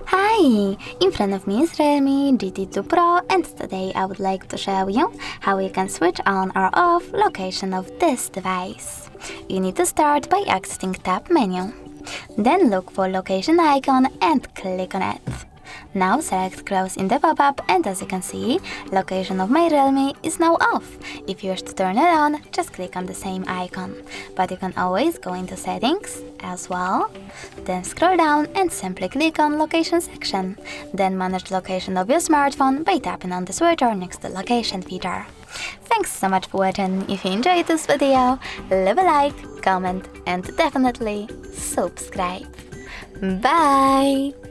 Hi! In front of me is Realme GT2 Pro, and today I would like to show you how you can switch on or off location of this device. You need to start by exiting Tab menu. Then look for location icon and click on it. Now select close in the pop-up, and as you can see, location of my Realme is now off. If you wish to turn it on, just click on the same icon. But you can always go into settings as well, then scroll down and simply click on location section. Then manage location of your smartphone by tapping on the switcher next to location feature. Thanks so much for watching. If you enjoyed this video, leave a like, comment and definitely subscribe. Bye!